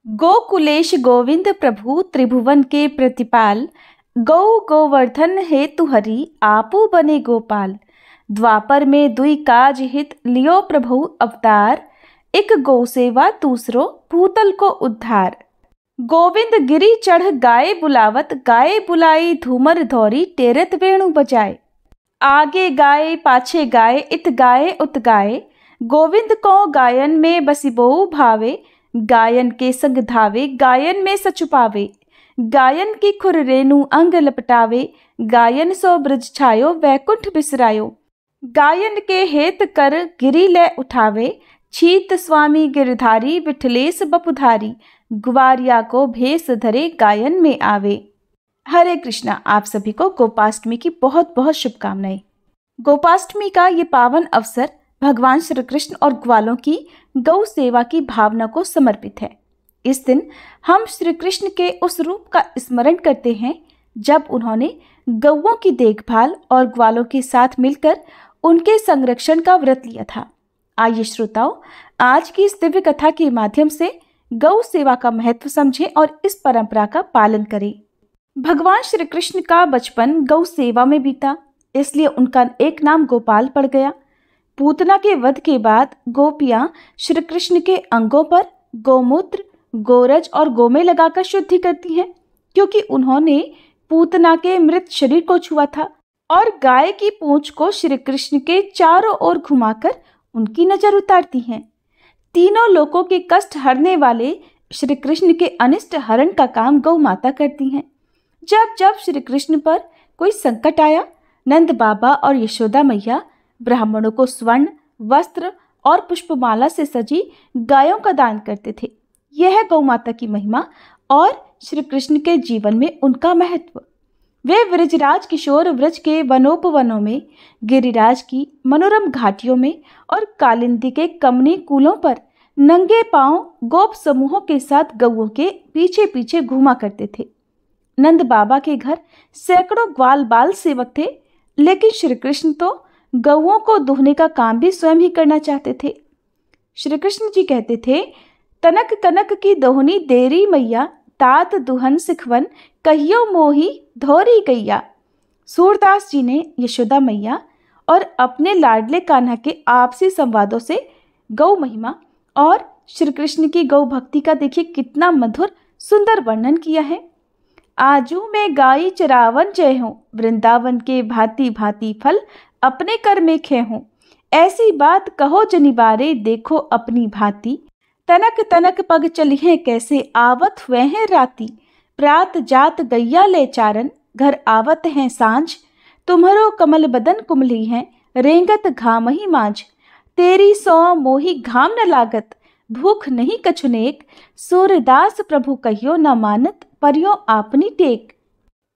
गोकुलेश गोविंद प्रभु त्रिभुवन के प्रतिपाल, गौ गोवर्धन हेतु हरि आपू बने गोपाल। द्वापर में दुई काज हित लियो प्रभु अवतार, एक गौ सेवा दूसरो भूतल को उद्धार। गोविंद गिरी चढ़ गाय बुलावत, गाय बुलाई धूमर धौरी टेरत वेणु बजाए। आगे गाय पाछे गाय इत गाय उत गाय, गोविंद को गायन में बसिबोऊ भावे। गायन के संग धावे गायन में सचुपावे, गायन की खुर रेणु अंग लपटावे। गायन सो ब्रज छायो वैकुंठ बिसरायो, गायन के हेत कर गिरी ले उठावे। छीत स्वामी गिरधारी विठलेश बपुधारी, ग्वारिया को भेष धरे गायन में आवे। हरे कृष्णा। आप सभी को गोपाष्टमी की बहुत बहुत शुभकामनाएं। गोपाष्टमी का ये पावन अवसर भगवान श्री कृष्ण और ग्वालों की गौ सेवा की भावना को समर्पित है। इस दिन हम श्री कृष्ण के उस रूप का स्मरण करते हैं जब उन्होंने गौओं की देखभाल और ग्वालों के साथ मिलकर उनके संरक्षण का व्रत लिया था। आइए श्रोताओं, आज की इस दिव्य कथा के माध्यम से गौ सेवा का महत्व समझें और इस परंपरा का पालन करें। भगवान श्री कृष्ण का बचपन गौ सेवा में बीता, इसलिए उनका एक नाम गोपाल पड़ गया। पूतना के वध के बाद गोपियां श्री कृष्ण के अंगों पर गोमूत्र, गोरज और गोमे लगाकर शुद्धि करती हैं, क्योंकि उन्होंने पूतना के मृत शरीर को छुआ था। और गाय की पूंछ को श्री कृष्ण के चारों ओर घुमाकर उनकी नजर उतारती हैं। तीनों लोगों के कष्ट हरने वाले श्री कृष्ण के अनिष्ट हरण का काम गौ माता करती हैं। जब जब श्री कृष्ण पर कोई संकट आया, नंद बाबा और यशोदा मैया ब्राह्मणों को स्वर्ण, वस्त्र और पुष्पमाला से सजी गायों का दान करते थे। यह गौ माता की महिमा और श्री कृष्ण के जीवन में उनका महत्व। वे व्रजराज किशोर व्रज के वनोपवनों में, गिरिराज की मनोरम घाटियों में और कालिंदी के कमनी कूलों पर नंगे पांव गोप समूहों के साथ गौओं के पीछे पीछे घूमा करते थे। नंद बाबा के घर सैकड़ों ग्वाल बाल सेवक थे, लेकिन श्री कृष्ण तो गौओं को दुहने का काम भी स्वयं ही करना चाहते थे। श्री कृष्ण जी कहते थे, तनक कनक की दोहनी देरी मैया, तात दुहन सिखवन कहियो मोही धोरी गैया। सूरदास जी ने यशोदा मैया और अपने लाडले कान्हा के आपसी संवादों से गौ महिमा और श्री कृष्ण की गौ भक्ति का देखिए कितना मधुर सुंदर वर्णन किया है। आजू में गाई चरावन जय हूँ, वृंदावन के भांति भांति फल अपने कर में खे हूँ। ऐसी बात कहो जनिबारे देखो अपनी भांति, तनक तनक पग चलिए कैसे आवत हुए हैं राती। प्रात जात गैया ले चारन घर आवत हैं सांझ, तुम्हारो कमल बदन कुमली हैं रेंगत घाम ही मांझ। तेरी सो मोही घाम न लागत भूख नहीं कछुनेक, सूरदास प्रभु कहियो न मानत परियो आपनी टेक।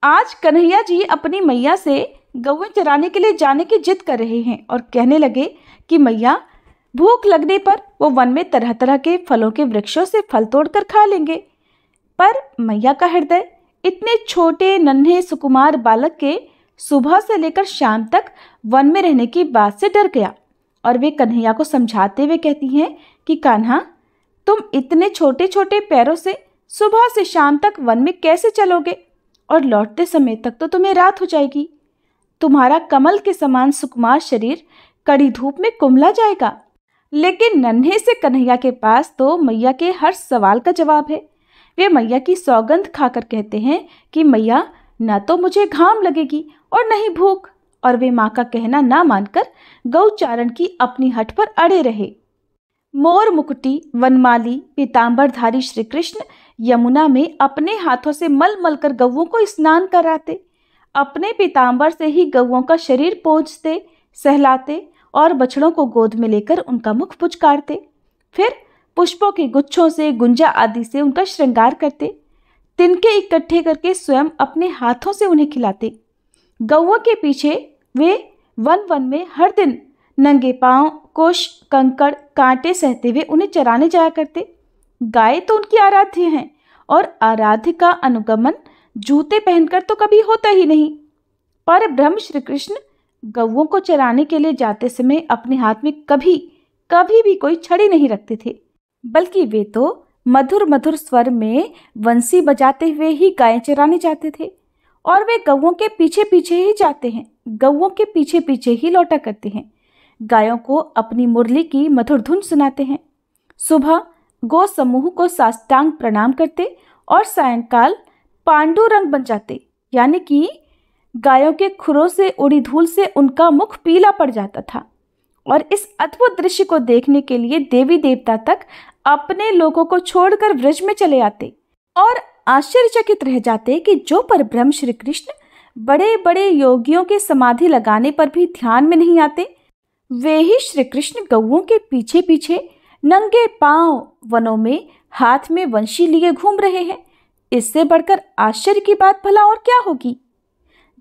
आज कन्हैया जी अपनी मैया से गौएं चराने के लिए जाने की जिद कर रहे हैं और कहने लगे कि मैया, भूख लगने पर वो वन में तरह तरह के फलों के वृक्षों से फल तोड़कर खा लेंगे। पर मैया का हृदय इतने छोटे नन्हे सुकुमार बालक के सुबह से लेकर शाम तक वन में रहने की बात से डर गया और वे कन्हैया को समझाते हुए कहती हैं कि कान्हा, तुम इतने छोटे छोटे पैरों से सुबह से शाम तक वन में कैसे चलोगे और लौटते समय तक तो तुम्हें रात हो जाएगी। तुम्हारा कमल के समान सुकुमार शरीर कड़ी धूप में कुम्हला जाएगा। लेकिन नन्हे से कन्हैया के पास तो मैया के हर सवाल का जवाब है। वे मैया की सौगंध खाकर कहते हैं कि मैया, न तो मुझे घाम लगेगी और न ही भूख। और वे माँ का कहना ना मानकर गौचारण की अपनी हट पर अड़े रहे। मोर मुकुटी वनमाली पीतांबरधारी श्री कृष्ण यमुना में अपने हाथों से मल मल कर गौओं को स्नान कराते, अपने पीतांबर से ही गौओं का शरीर पोंछते, सहलाते और बछड़ों को गोद में लेकर उनका मुख पुचकारते। फिर पुष्पों के गुच्छों से, गुंजा आदि से उनका श्रृंगार करते। तिनके इकट्ठे करके स्वयं अपने हाथों से उन्हें खिलाते। गौओं के पीछे वे वन वन में हर दिन नंगे पांव कुश कंकड़ कांटे सहते हुए उन्हें चराने जाया करते। गाय तो उनकी आराध्य हैं और आराध्य का अनुगमन जूते पहनकर तो कभी होता ही नहीं। पर ब्रह्म श्री कृष्ण गौओं को चराने के लिए जाते समय अपने हाथ में कभी कभी भी कोई छड़ी नहीं रखते थे, बल्कि वे तो मधुर मधुर स्वर में बंसी बजाते हुए ही गायें चराने जाते थे और वे गौओं के पीछे पीछे ही जाते हैं, गौओं के पीछे पीछे ही लौटा करते हैं। गायों को अपनी मुरली की मधुर धुन सुनाते हैं। सुबह गौ समूह को साष्टांग प्रणाम करते और सायंकाल पांडुरंग बन जाते, यानी कि गायों के खुरों से उड़ी धूल से उनका मुख पीला पड़ जाता था। और इस अद्भुत दृश्य को देखने के लिए देवी देवता तक अपने लोगों को छोड़कर ब्रज में चले आते और आश्चर्यचकित रह जाते कि जो परब्रह्म श्री कृष्ण बड़े बड़े योगियों के समाधि लगाने पर भी ध्यान में नहीं आते, वे ही श्री कृष्ण गौओं के पीछे पीछे नंगे पांव वनों में हाथ में वंशी लिए घूम रहे हैं। इससे बढ़कर आश्चर्य की बात भला और क्या होगी।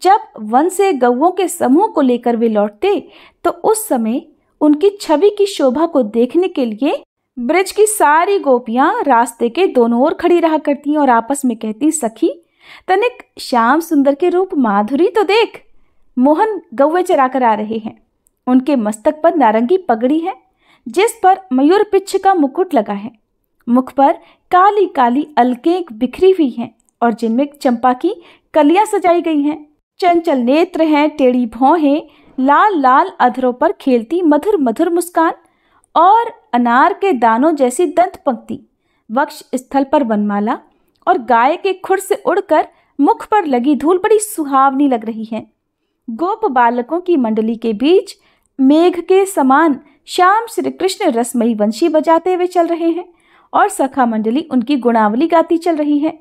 जब वन से गौओं के समूह को लेकर वे लौटते तो उस समय उनकी छवि की शोभा को देखने के लिए ब्रज की सारी गोपियां रास्ते के दोनों ओर खड़ी रहा करती और आपस में कहती, सखी तनिक श्याम सुंदर के रूप माधुरी तो देख, मोहन गौवे चरा कर आ रहे हैं। उनके मस्तक पर नारंगी पगड़ी है जिस पर मयूर पिच्छ का मुकुट लगा है। मुख पर काली काली अलकें बिखरी हुई हैं और जिनमें चंपा की कलियां सजाई गई हैं। चंचल नेत्र हैं, टेढ़ी भौहें, लाल लाल अधरों पर खेलती मधुर मधुर मुस्कान और अनार के दानों जैसी दंत पंक्ति, वक्ष स्थल पर वनमाला और गाय के खुर से उड़कर मुख पर लगी धूल बड़ी सुहावनी लग रही है। गोप बालकों की मंडली के बीच मेघ के समान श्याम श्री कृष्ण रसमयी वंशी बजाते हुए चल रहे हैं और सखा मंडली उनकी गुणावली गाती चल रही है।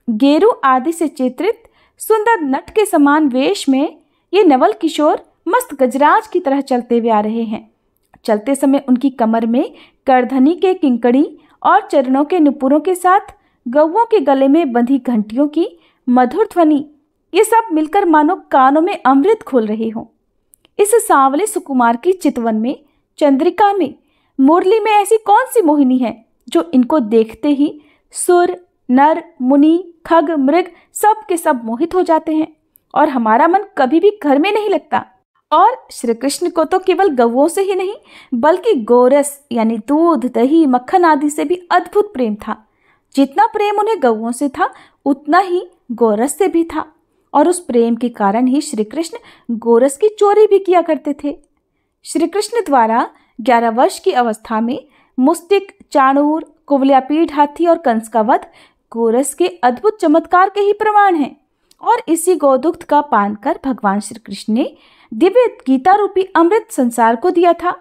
गेरू आदि से चित्रित सुंदर नट के समान वेश में ये नवल किशोर मस्त गजराज की तरह चलते हुए आ रहे हैं। चलते समय उनकी कमर में करधनी के किंकड़ी और चरणों के नुपुरों के साथ गौओं के गले में बंधी घंटियों की मधुर ध्वनि, ये सब मिलकर मानो कानों में अमृत खोल रहे हों। इस सांवले सुकुमार की चितवन में, चंद्रिका में, मुरली में ऐसी कौन सी मोहिनी है जो इनको देखते ही सुर, नर, मुनि, खग, मृग सब के सब मोहित हो जाते हैं और हमारा मन कभी भी घर में नहीं लगता। और श्री कृष्ण को तो केवल गौओं से ही नहीं बल्कि गोरस यानी दूध, दही, मक्खन आदि से भी अद्भुत प्रेम था। जितना प्रेम उन्हें गौओं से था उतना ही गोरस से भी था और उस प्रेम के कारण ही श्री कृष्ण गोरस की चोरी भी किया करते थे। श्री कृष्ण द्वारा 11 वर्ष की अवस्था में मुस्टिक, चाणूर, कुवलयापीठ हाथी और कंस का वध गोरस के अद्भुत चमत्कार के ही प्रमाण हैं। और इसी गोदुग्ध का पान कर भगवान श्री कृष्ण ने दिव्य गीता रूपी अमृत संसार को दिया था।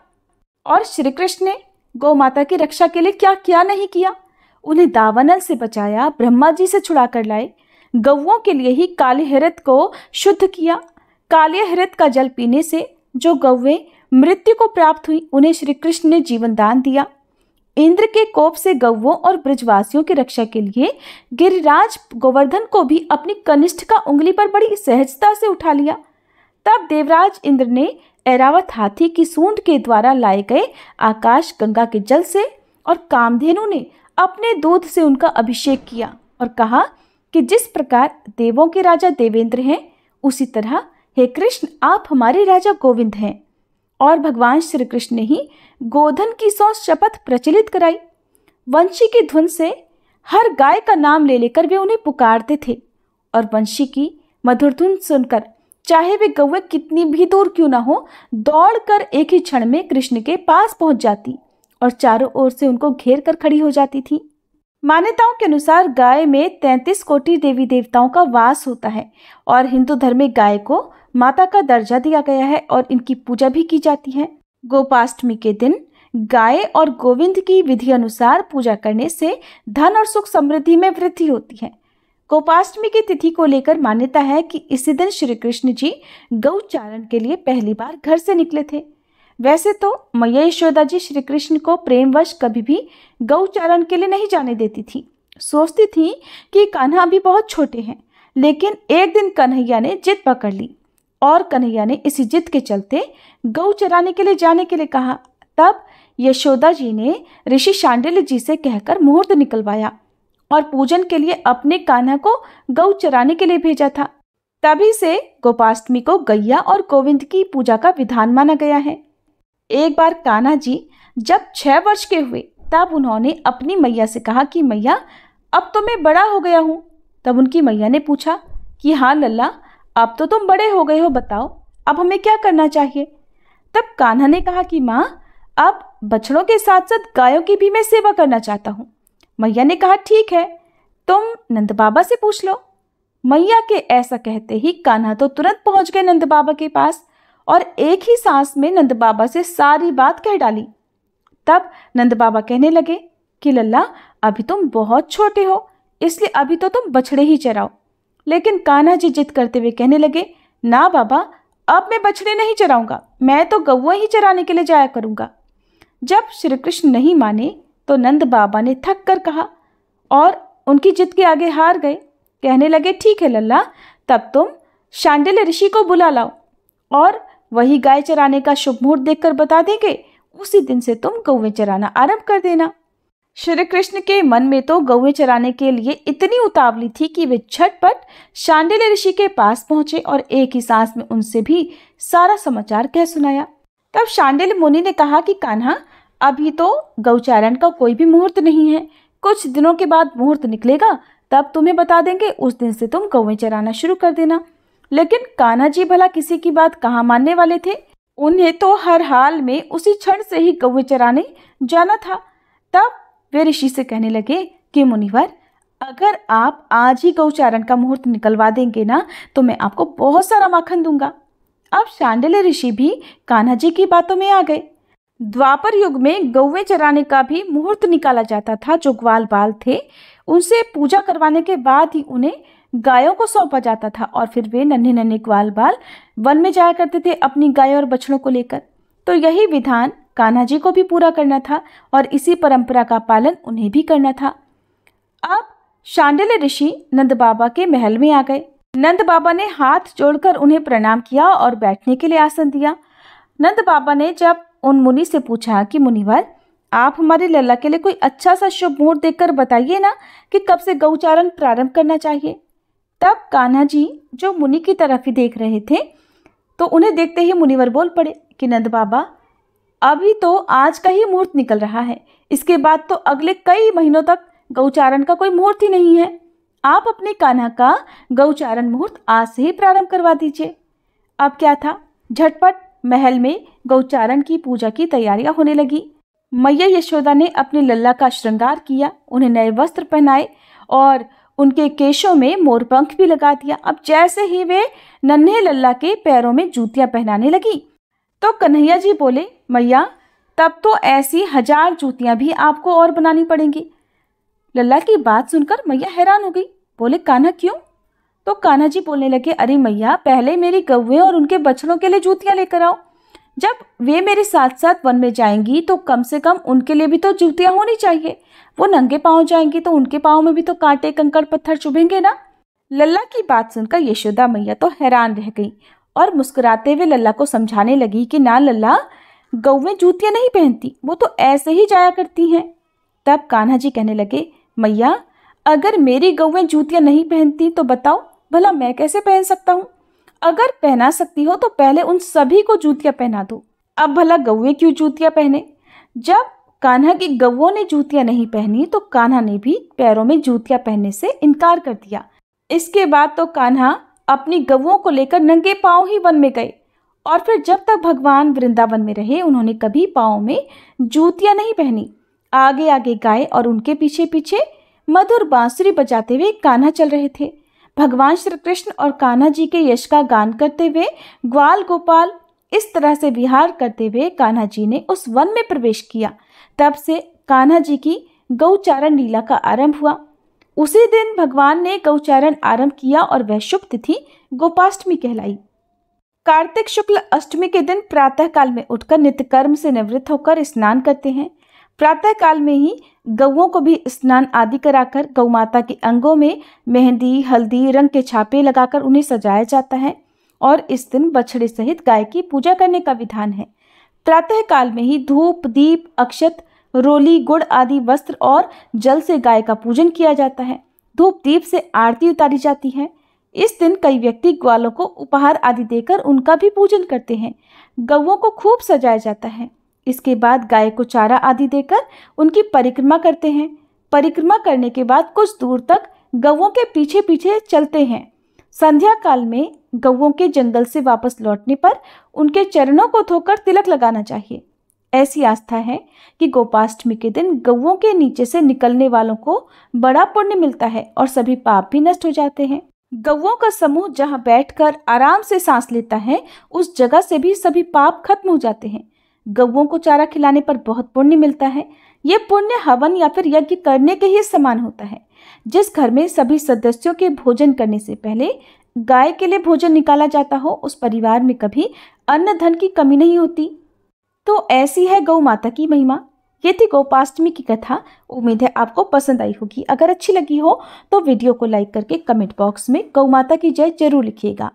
और श्री कृष्ण ने गौ माता की रक्षा के लिए क्या क्या नहीं किया। उन्हें दावानल से बचाया, ब्रह्मा जी से छुड़ा कर लाए, गौओं के लिए ही काले हृत को शुद्ध किया। काले हृत का जल पीने से जो गौवें मृत्यु को प्राप्त हुई उन्हें श्री कृष्ण ने जीवन दान दिया। इंद्र के कोप से गौओं और ब्रजवासियों की रक्षा के लिए गिरिराज गोवर्धन को भी अपनी कनिष्ठ का उंगली पर बड़ी सहजता से उठा लिया। तब देवराज इंद्र ने ऐरावत हाथी की सूंड के द्वारा लाए गए आकाश गंगा के जल से और कामधेनु ने अपने दूध से उनका अभिषेक किया और कहा कि जिस प्रकार देवों के राजा देवेंद्र हैं उसी तरह हे कृष्ण आप हमारे राजा गोविंद हैं। और भगवान श्री कृष्ण ने ही गोधन की 100 शपथ प्रचलित कराई। वंशी की धुन से हर गाय का नाम ले लेकर वे उन्हें पुकारते थे और वंशी की मधुर धुन सुनकर चाहे वे गौएं कितनी भी दूर क्यों ना हो दौड़कर एक ही क्षण में कृष्ण के पास पहुंच जाती और चारों ओर से उनको घेर कर खड़ी हो जाती थी। मान्यताओं के अनुसार गाय में 33 कोटि देवी देवताओं का वास होता है और हिंदू धर्म में गाय को माता का दर्जा दिया गया है और इनकी पूजा भी की जाती है। गोपाष्टमी के दिन गाय और गोविंद की विधि अनुसार पूजा करने से धन और सुख समृद्धि में वृद्धि होती है। गोपाष्टमी की तिथि को लेकर मान्यता है कि इसी दिन श्री कृष्ण जी गौचारण के लिए पहली बार घर से निकले थे। वैसे तो मैया यशोदा जी श्री कृष्ण को प्रेमवश कभी भी गौचारण के लिए नहीं जाने देती थी। सोचती थी कि कान्हा अभी बहुत छोटे हैं, लेकिन एक दिन कन्हैया ने जिद पकड़ ली और कन्हैया ने इसी जिद के चलते गौ चराने के लिए जाने के लिए कहा। तब यशोदा जी ने ऋषि शांडिल्य जी से कहकर मुहूर्त निकलवाया और पूजन के लिए अपने कान्हा को गौ चराने के लिए भेजा था। तभी से गोपाष्टमी को गैया और गोविंद की पूजा का विधान माना गया है। एक बार कान्हा जी जब 6 वर्ष के हुए तब उन्होंने अपनी मैया से कहा कि मैया, अब तो मैं बड़ा हो गया हूँ। तब उनकी मैया ने पूछा कि हाँ लल्ला, अब तो तुम बड़े हो गए हो, बताओ अब हमें क्या करना चाहिए। तब कान्हा ने कहा कि माँ, अब बछड़ों के साथ साथ गायों की भी मैं सेवा करना चाहता हूँ। मैया ने कहा ठीक है, तुम नंद बाबा से पूछ लो। मैया के ऐसा कहते ही कान्हा तो तुरंत पहुंच गए नंद बाबा के पास और एक ही सांस में नंद बाबा से सारी बात कह डाली। तब नंद बाबा कहने लगे कि लल्ला, अभी तुम बहुत छोटे हो, इसलिए अभी तो तुम बछड़े ही चराओ। लेकिन कान्हा जी जिद करते हुए कहने लगे, ना बाबा, अब मैं बछड़े नहीं चराऊंगा, मैं तो गौएं ही चराने के लिए जाया करूंगा। जब श्री कृष्ण नहीं माने तो नंद बाबा ने थक कर कहा और उनकी जिद के आगे हार गए। कहने लगे ठीक है लल्ला, तब तुम शांडिल्य ऋषि को बुला लाओ और वही गाय चराने का शुभ मुहूर्त देखकर बता देंगे, उसी दिन से तुम गौवें चराना आरंभ कर देना। श्री कृष्ण के मन में तो गौवें चराने के लिए इतनी उतावली थी कि वे झटपट शांडिल्य ऋषि के पास पहुंचे और एक ही सांस में उनसे भी सारा समाचार कह सुनाया। तब शांडिल्य मुनि ने कहा कि कान्हा, अभी तो गौचारण का कोई भी मुहूर्त नहीं है, कुछ दिनों के बाद मुहूर्त निकलेगा, तब तुम्हें बता देंगे, उस दिन से तुम गौवें चराना शुरू कर देना। लेकिन कान्हा जी भला किसी की बात कहाँ मानने वाले थे, उन्हें तो हर हाल में उसी क्षण से ही गौवें चराने जाना था। तब वे ऋषि से कहने लगे कि मुनिवर, अगर आप आज ही गौचारण का मुहूर्त निकलवा देंगे ना, तो मैं आपको बहुत सारा माखन दूंगा। अब शांडिल्य ऋषि भी कान्हा जी की बातों में आ गए। द्वापर युग में गौवें चराने का भी मुहूर्त निकाला जाता था। जो ग्वाल बाल थे उनसे पूजा करवाने के बाद ही उन्हें गायों को सौंपा जाता था और फिर वे नन्हे नन्हे ग्वाल बाल वन में जाया करते थे अपनी गायों और बछड़ों को लेकर। तो यही विधान कान्हा जी को भी पूरा करना था और इसी परंपरा का पालन उन्हें भी करना था। अब शांडिल्य ऋषि नंद बाबा के महल में आ गए। नंद बाबा ने हाथ जोड़कर उन्हें प्रणाम किया और बैठने के लिए आसन दिया। नंद बाबा ने जब उन मुनि से पूछा कि मुनिवर, आप हमारे लल्ला के लिए कोई अच्छा सा शुभ मुहूर्त देखकर बताइए ना कि कब से गौचारण प्रारंभ करना चाहिए। तब कान्हा जी जो मुनि की तरफ ही देख रहे थे, तो उन्हें देखते ही मुनिवर बोल पड़े कि नंद बाबा, अभी तो आज का ही मुहूर्त निकल रहा है, इसके बाद तो अगले कई महीनों तक गौचारण का कोई मुहूर्त ही नहीं है। आप अपने कान्हा का गौचारण मुहूर्त आज से ही प्रारंभ करवा दीजिए। अब क्या था, झटपट महल में गौचारण की पूजा की तैयारियां होने लगी। मैया यशोदा ने अपने लल्ला का श्रृंगार किया, उन्हें नए वस्त्र पहनाए और उनके केशों में मोरपंख भी लगा दिया। अब जैसे ही वे नन्हे लल्ला के पैरों में जूतियां पहनाने लगी तो कन्हैया जी बोले, मैया, तब तो ऐसी 1000 जूतियां भी आपको और बनानी पड़ेंगी। लल्ला की बात सुनकर मैया हैरान हो गई। बोले, कान्हा क्यों? तो कान्हा जी बोलने लगे, अरे मैया, पहले मेरी गौएं और उनके बछड़ों के लिए जूतियां लेकर आओ। जब वे मेरे साथ साथ वन में जाएंगी तो कम से कम उनके लिए भी तो जूतियां होनी चाहिए। वो नंगे पांव जाएंगी तो उनके पांव में भी तो कांटे कंकड़ पत्थर चुभेंगे ना। लल्ला की बात सुनकर यशोदा मैया तो हैरान रह गई और मुस्कुराते हुए लल्ला को समझाने लगी कि ना लल्ला, गौएं जूतियां नहीं पहनती, वो तो ऐसे ही जाया करती हैं। तब कान्हा जी कहने लगे, मैया, अगर मेरी गौएं जूतियां नहीं पहनती तो बताओ भला मैं कैसे पहन सकता हूँ? अगर पहना सकती हो तो पहले उन सभी को जूतियां पहना दो। अब भला गौएं क्यों जूतियां पहने? जब कान्हा की गौओं ने जूतियां नहीं पहनी तो कान्हा ने भी पैरों में जूतियां पहनने से इनकार कर दिया। इसके बाद तो कान्हा अपनी गौओं को लेकर नंगे पांव ही वन में गए और फिर जब तक भगवान वृंदावन में रहे उन्होंने कभी पांव में जूतियां नहीं पहनी। आगे आगे गाय और उनके पीछे पीछे मधुर बांसुरी बजाते हुए कान्हा चल रहे थे। भगवान श्री कृष्ण और कान्हा जी के यश का गान करते हुए ग्वाल गोपाल इस तरह से विहार करते हुए कान्हा जी ने उस वन में प्रवेश किया। तब से कान्हा जी की गौचारण लीला का आरंभ हुआ। उसी दिन भगवान ने गौचारण आरंभ किया और वह शुभ तिथि गोपाष्टमी कहलाई। कार्तिक शुक्ल अष्टमी के दिन प्रातः काल में उठकर नित्य कर्म से निवृत्त होकर स्नान करते हैं। प्रातः काल में ही गौओं को भी स्नान आदि कराकर गौ माता के अंगों में मेहंदी, हल्दी, रंग के छापे लगाकर उन्हें सजाया जाता है और इस दिन बछड़े सहित गाय की पूजा करने का विधान है। प्रातः काल में ही धूप, दीप, अक्षत, रोली, गुड़ आदि वस्त्र और जल से गाय का पूजन किया जाता है। धूप दीप से आरती उतारी जाती है। इस दिन कई व्यक्ति ग्वालों को उपहार आदि देकर उनका भी पूजन करते हैं। गौओं को खूब सजाया जाता है। इसके बाद गाय को चारा आदि देकर उनकी परिक्रमा करते हैं। परिक्रमा करने के बाद कुछ दूर तक गौओं के पीछे पीछे चलते हैं। संध्या काल में गौओं के जंगल से वापस लौटने पर उनके चरणों को धोकर तिलक लगाना चाहिए। ऐसी आस्था है कि गोपाष्टमी के दिन गौओं के नीचे से निकलने वालों को बड़ा पुण्य मिलता है और सभी पाप भी नष्ट हो जाते हैं। गौओं का समूह जहां बैठकर आराम से सांस लेता है, उस जगह से भी सभी पाप खत्म हो जाते हैं। गौओं को चारा खिलाने पर बहुत पुण्य मिलता है। ये पुण्य हवन या फिर यज्ञ करने के ही समान होता है। जिस घर में सभी सदस्यों के भोजन करने से पहले गाय के लिए भोजन निकाला जाता हो, उस परिवार में कभी अन्न धन की कमी नहीं होती। तो ऐसी है गौ माता की महिमा। ये थी गोपाष्टमी की कथा। उम्मीद है आपको पसंद आई होगी। अगर अच्छी लगी हो तो वीडियो को लाइक करके कमेंट बॉक्स में गौ माता की जय जरूर लिखिएगा।